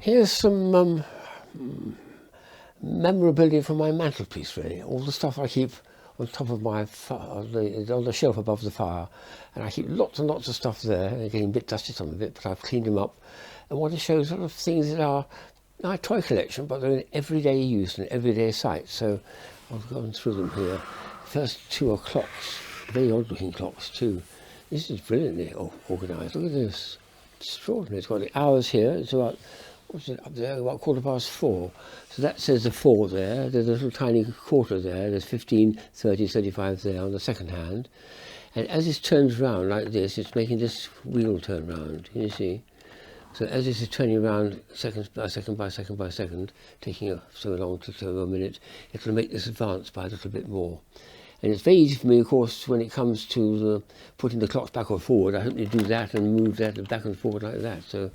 Here's some memorabilia from my mantelpiece, really. All the stuff I keep on top of my on the shelf above the fire, and I keep lots and lots of stuff there. They're getting a bit dusty, some of it, but I've cleaned them up. And want to show sort of things that are my toy collection, but they're in everyday use and everyday sight. So I'll go through them here. First two are clocks, very odd looking clocks too. This is brilliantly organised. Look at this, extraordinary. It's got the hours here. It's about, what's it up there, about 4:15. So that says the 4 there. There's a little tiny quarter there. There's 15, 30, 35 there on the second hand. And as this turns round like this, it's making this wheel turn round. Can you see? So as this is turning around second by second by second by second, taking so long to a minute, it'll make this advance by a little bit more. And it's very easy for me, of course, when it comes to putting the clocks back or forward. I simply do that and move that back and forward like that. So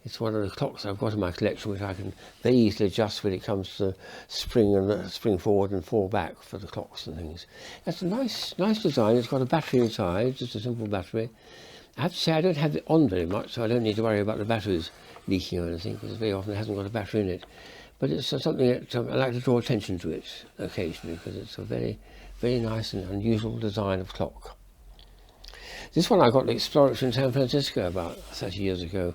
it's one of the clocks I've got in my collection which I can very easily adjust when it comes to spring and spring forward and fall back for the clocks and things. That's a nice design. It's got a battery inside, just a simple battery. I have to say I don't have it on very much, so I don't need to worry about the batteries leaking or anything, because very often it hasn't got a battery in it. But it's something that I like to draw attention to it occasionally, because it's a very, very nice and unusual design of clock. This one I got at Exploratory in San Francisco about 30 years ago.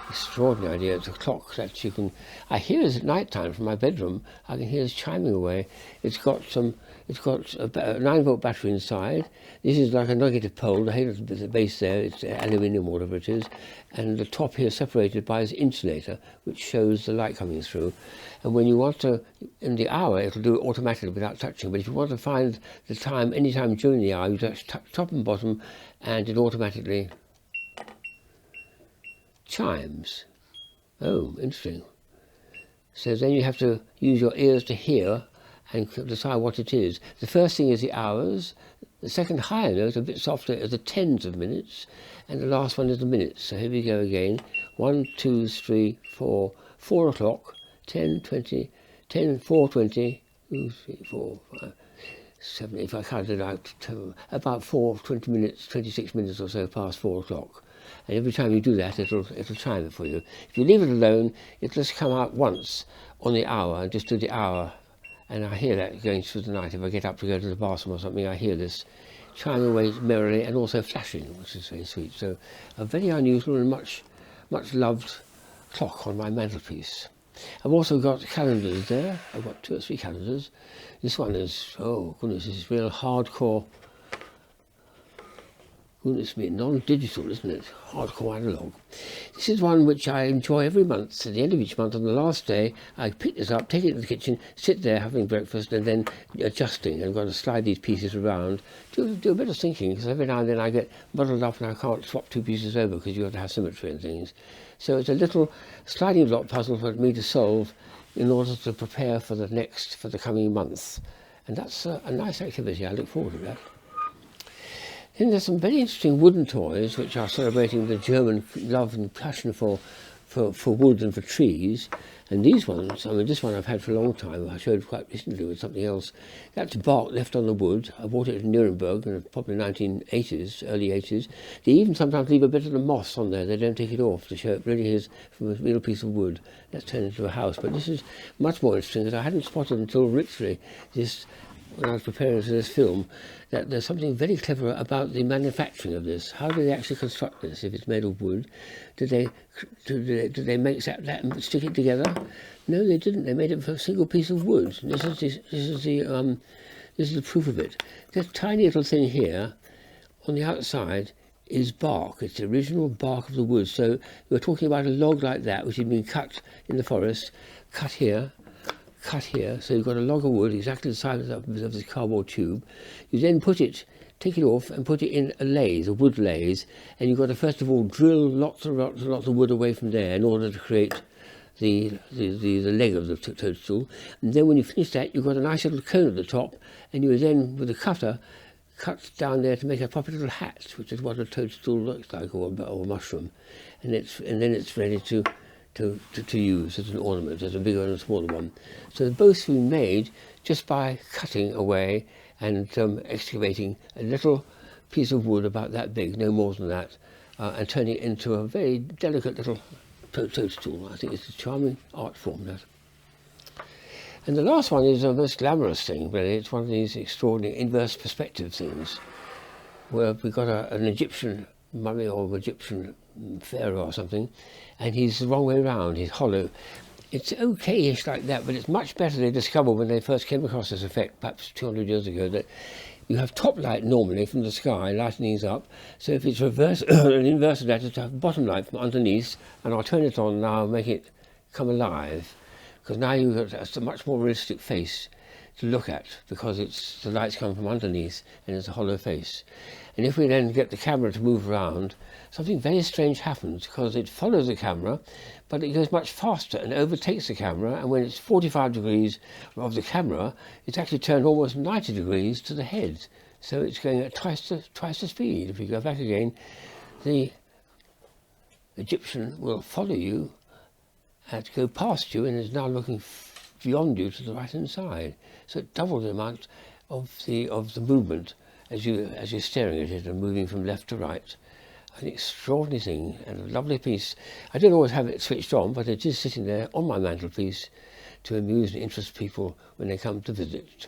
Extraordinary idea. It's a clock that you can, I hear it at night time from my bedroom. I can hear it chiming away. It's got a 9-volt battery inside. This is like a negative pole. The base there, it's aluminium or whatever it is, and the top here is separated by this insulator which shows the light coming through. And when you want to, in the hour, it'll do it automatically without touching. But if you want to find the time any time during the hour, you touch top and bottom, and it automatically chimes. Oh, interesting. So then you have to use your ears to hear and decide what it is. The first thing is the hours. The second higher note, a bit softer, is the tens of minutes, and the last one is the minutes. So here we go again. 1, 2, 3, 4, 4 o'clock, 10, 20, 10, 4:20, 2, 3, 4, 5, 7. If I counted out to about 20 minutes, 26 minutes or so past 4 o'clock. And every time you do that, it'll chime it for you. If you leave it alone, it'll just come out once on the hour and just do the hour. And I hear that going through the night. If I get up to go to the bathroom or something, I hear this chime away merrily and also flashing, which is very sweet. So a very unusual and much loved clock on my mantelpiece. I've also got calendars there. I've got 2 or 3 calendars. This one is, oh goodness, this is real hardcore. Goodness me, non-digital, isn't it? Hardcore analog. This is one which I enjoy every month. At the end of each month, on the last day, I pick this up, take it to the kitchen, sit there having breakfast, and then adjusting. I'm going to slide these pieces around, do a bit of thinking, because every now and then I get muddled up and I can't swap 2 pieces over because you have to have symmetry and things. So it's a little sliding block puzzle for me to solve in order to prepare for the coming month. And that's a nice activity. I look forward to that. Then there's some very interesting wooden toys which are celebrating the German love and passion for wood and for trees. And these ones, I mean, this one I've had for a long time. I showed quite recently with something else. That's bark left on the wood. I bought it in Nuremberg in probably 1980s, early 80s. They even sometimes leave a bit of the moss on there. They don't take it off to show it really is from a real piece of wood that's turned into a house. But this is much more interesting because I hadn't spotted until literally this, when I was preparing for this film, that there's something very clever about the manufacturing of this. How do they actually construct this? If it's made of wood, did they make that and stick it together? No, they didn't. They made it from a single piece of wood. This is the proof of it. This tiny little thing here, on the outside, is bark. It's the original bark of the wood. So we're talking about a log like that, which had been cut in the forest, cut here, so you've got a log of wood exactly the size of this cardboard tube. You then take it off and put it in a lathe, a wood lathe, and you've got to first of all drill lots of wood away from there in order to create the leg of the toadstool. And then when you finish that, you've got a nice little cone at the top, and you then, with a cutter, cut down there to make a proper little hat, which is what a toadstool looks like, or a mushroom. And then it's ready to use as an ornament. There's a bigger and a smaller one. So they're both being made just by cutting away and excavating a little piece of wood about that big, no more than that, and turning it into a very delicate little toadstool. I think it's a charming art form, that. And the last one is the most glamorous thing, really. It's one of these extraordinary inverse perspective things, where we've got an Egyptian mummy or Egyptian pharaoh or something, and he's the wrong way around, he's hollow. It's okay-ish like that, but it's much better. They discovered when they first came across this effect, perhaps 200 years ago, that you have top light normally from the sky, lighting these up. So if it's reverse, an inverse of that is to have bottom light from underneath, and I'll turn it on now and make it come alive. Because now you've got a much more realistic face to look at, because the lights come from underneath and it's a hollow face. And if we then get the camera to move around, something very strange happens, because it follows the camera, but it goes much faster and overtakes the camera, and when it's 45 degrees of the camera, it's actually turned almost 90 degrees to the head. So it's going at twice the speed. If you go back again, the Egyptian will follow you and go past you, and is now looking beyond you to the right hand side. So it doubles the amount of the movement as you're staring at it and moving from left to right. An extraordinary thing and a lovely piece. I don't always have it switched on, but it is sitting there on my mantelpiece to amuse and interest people when they come to visit.